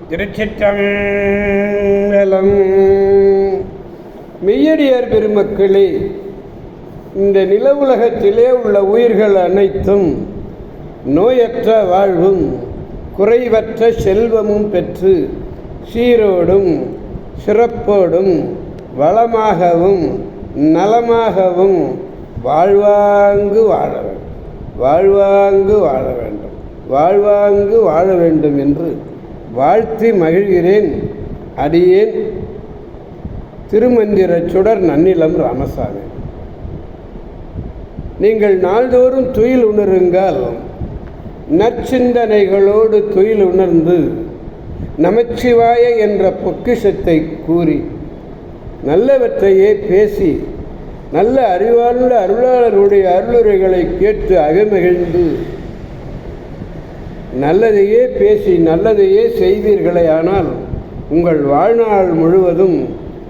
திருச்சிற்றம்பலம். மெய்யடியார் பெருமக்களே, இந்த நில உலகத்திலே உள்ள உயிர்கள் அனைத்தும் நோயற்ற வாழ்வும் குறைவற்ற செல்வமும் பெற்று சீரோடும் சிறப்போடும் வளமாகவும் நலமாகவும் வாழ்வாங்கு வாழ வேண்டும், வாழ்வாங்கு வாழ வேண்டும், வாழ்வாங்கு வாழ வேண்டும் என்று வாழ்த்தி மகிழ்கிறேன். அடியேன் திருமந்திர சுடர் நன்னிலம் ராமசாமி. நீங்கள் நாள்தோறும் துயில் உணருங்கள். நற்சிந்தனைகளோடு துயில் உணர்ந்து நமச்சிவாய என்ற பொக்கிஷத்தை கூறி நல்லவற்றையே பேசி நல்ல அறிவார்ந்த அருளாளருடைய அருளுரைகளை கேட்டு அகமகிழ்ந்து நல்லதையே பேசி நல்லதையே செய்வீர்களே, ஆனால் உங்கள் வாழ்நாள் முழுவதும்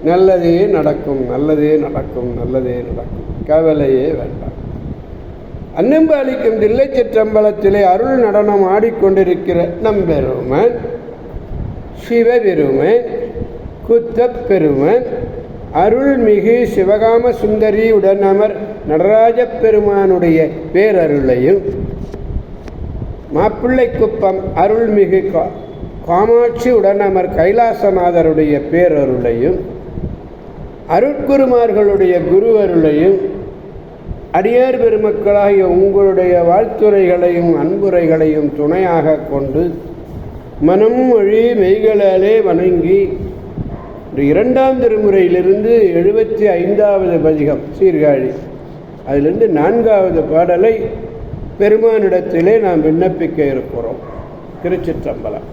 நல்லதே நடக்கும், நல்லதே நடக்கும், நல்லதே நடக்கும். கவலையே வேண்டாம். அன்னம்பாலிக்கும் தில்லை சிற்றம்பலத்திலே அருள் நடனம் ஆடிக்கொண்டிருக்கிற நம்பெருமன் சிவபெருமன் குத்தப்பெருமன் அருள்மிகு சிவகாம சுந்தரி உடனமர் நடராஜ பெருமானுடைய பேரருளையும், மாப்பிள்ளைக்குப்பம் அருள்மிகு காமாட்சி உடனமர் கைலாசநாதருடைய பேரருளையும், அருட்குருமார்களுடைய குருவருளையும், அடியார் பெருமக்களாகிய உங்களுடைய வாழ்த்துரைகளையும் அன்புரைகளையும் துணையாக கொண்டு மனம் மொழி மெய்களாலே வணங்கி இரண்டாம் திருமுறையிலிருந்து 75வது பதிகம் சீர்காழி, அதிலிருந்து 4வது பாடலை பெருமானிடத்திலே நாம் விண்ணப்பிக்க இருக்கிறோம். திருச்சிற்றம்பலம்.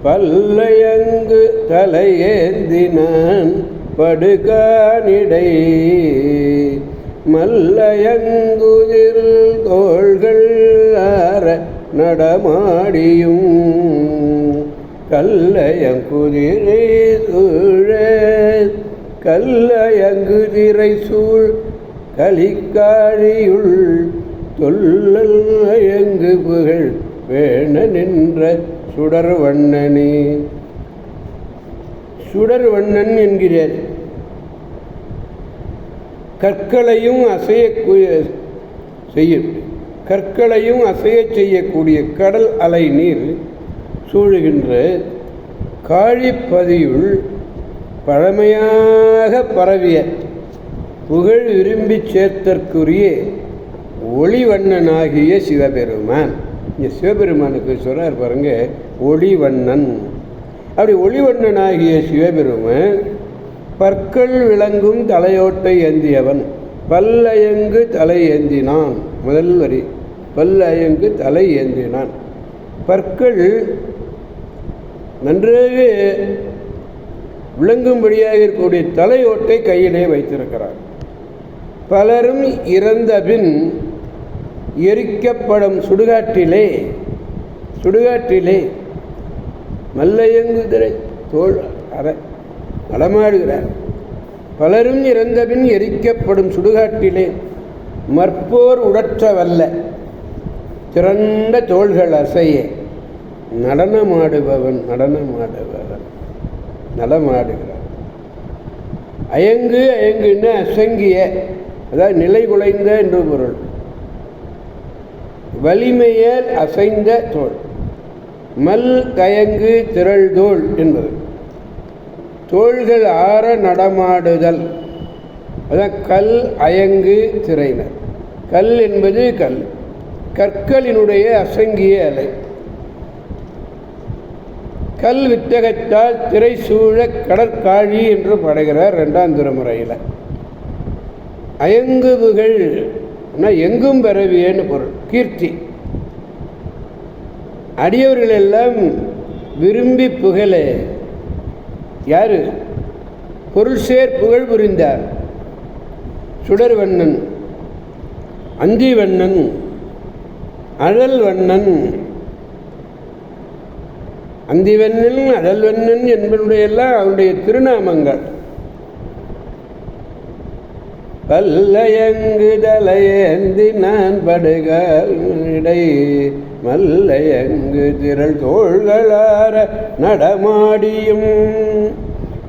பல்லையங்கு தலையேந்தினான் படுகானிடை மல்லையங்குதில் தோள்கள் ஆற நடமாடியும் கல்லையங்குதிரை சூழ கல்லையங்குதிரை சூழ் கலிக்காழியுள் தொல்லயங்கு புகழ் வேண நின்ற சுடர்வண்ணனே. சுடர்வண்ணன் என்கிறார். கற்களையும் கற்களையும் அசைய செய்யக்கூடிய கடல் அலை நீர் சூழுகின்ற காழிப்பதியுள் பழமையாக பரவிய புகழ் விரும்பி சேர்த்தற்குரிய ஒளிவண்ணனாகிய சிவபெருமான். இங்கே சிவபெருமானுக்கு சொல்றார் பாருங்க, ஒளிவண்ணன். அப்படி ஒளிவண்ணனாகிய சிவபெருமான் பற்கள் விளங்கும் தலையோட்டை ஏந்தியவன். பல்லயங்கு தலை ஏந்தினான். முதல் வரி, பல்லயங்கு தலை ஏந்தினான். பற்கள் நன்றாக விளங்கும்படியாக இருக்கக்கூடிய தலையோட்டை கையிலே வைத்திருக்கிறார். பலரும் இறந்த பின் எரிக்கப்படும் சுடுகாட்டிலே மல்லையங்குதிரை தோள் அற நடமாடுகிறார். பலரும் இறந்த பின் எரிக்கப்படும் சுடுகாட்டிலே மற்போர் உடற்ற வல்ல திரண்ட தோள்கள் அசைய நடமாடுகிறார். அயங்குன்னு அசங்கிய, அதாவது நிலை குலைந்த என்று பொருள். வலிமையால் அசைந்த தோள். மல் கயங்கு திரள் தோள் என்பது தோள்கள் ஆற நடமாடுதல். அதான் கல் அயங்கு திரைனர். கல் என்பது கற்களினுடைய அசங்கிய அலை. கல் வித்தகத்தால் திரை சூழ கடற்காழி என்று பாடுகிறார் 2ஆம் திருமுறையில். அயங்குபுகள் எங்கும் பரவியன்னு பொருள், கீர்த்தி. அடியவர்கள் எல்லாம் விரும்பி புகழ யாரு? பொருள் சேர் புகழ் புரிந்தார். சுடர்வண்ணன், அந்திவண்ணன், அழல்வண்ணன். அந்திவண்ணன் அழல்வண்ணன் என்பதையெல்லாம் அவருடைய திருநாமங்கள். பல்லயங்கு தலையேந்தி நான் படுகால் இடை மல்லையங்கு திரள் தோள்களார நடமாடியும்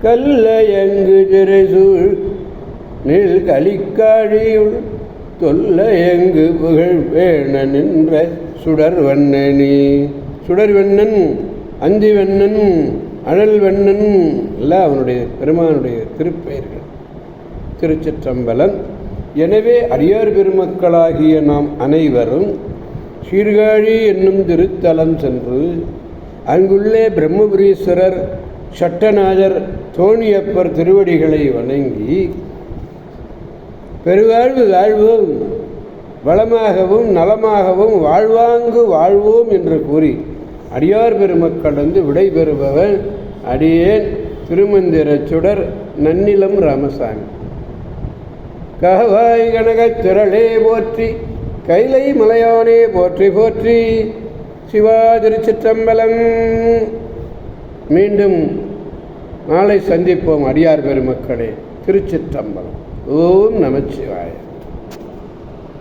கல்லையங்கு திரைசூழ் நீள் கலிக்காழியுள் தொல்லையங்கு புகழ் வேண நின்ற சுடர்வண்ணனே. சுடர்வண்ணன், அந்திவண்ணன், அழல்வண்ணன் எல்லாம் அவனுடைய பெருமானுடைய திருப்பெயர்கள். திருச்சிற்றம்பலம். எனவே அடியார் பெருமக்களாகிய நாம் அனைவரும் சீர்காழி என்னும் திருத்தலம் சென்று அங்குள்ளே பிரம்மபுரீஸ்வரர், சட்டநாதர், தோணியப்பர் திருவடிகளை வணங்கி பெருவாழ்வு வாழ்வோம், வளமாகவும் நலமாகவும் வாழ்வாங்கு வாழ்வோம் என்று கூறி அடியார் பெருமக்கள் விடைபெறுபவன் அடியேன் திருமந்திர சுடர் நன்னிலம் ராமசாமி. ககவாய் கனகத் திரளே போற்றி, கைலை மலையானே போற்றி போற்றி. சிவா திருச்சிற்றம்பலம். மீண்டும் நாளை சந்திப்போம் அடியார் பெருமக்களே. திருச்சிற்றம்பலம். ஓம் நமச்சிவாய.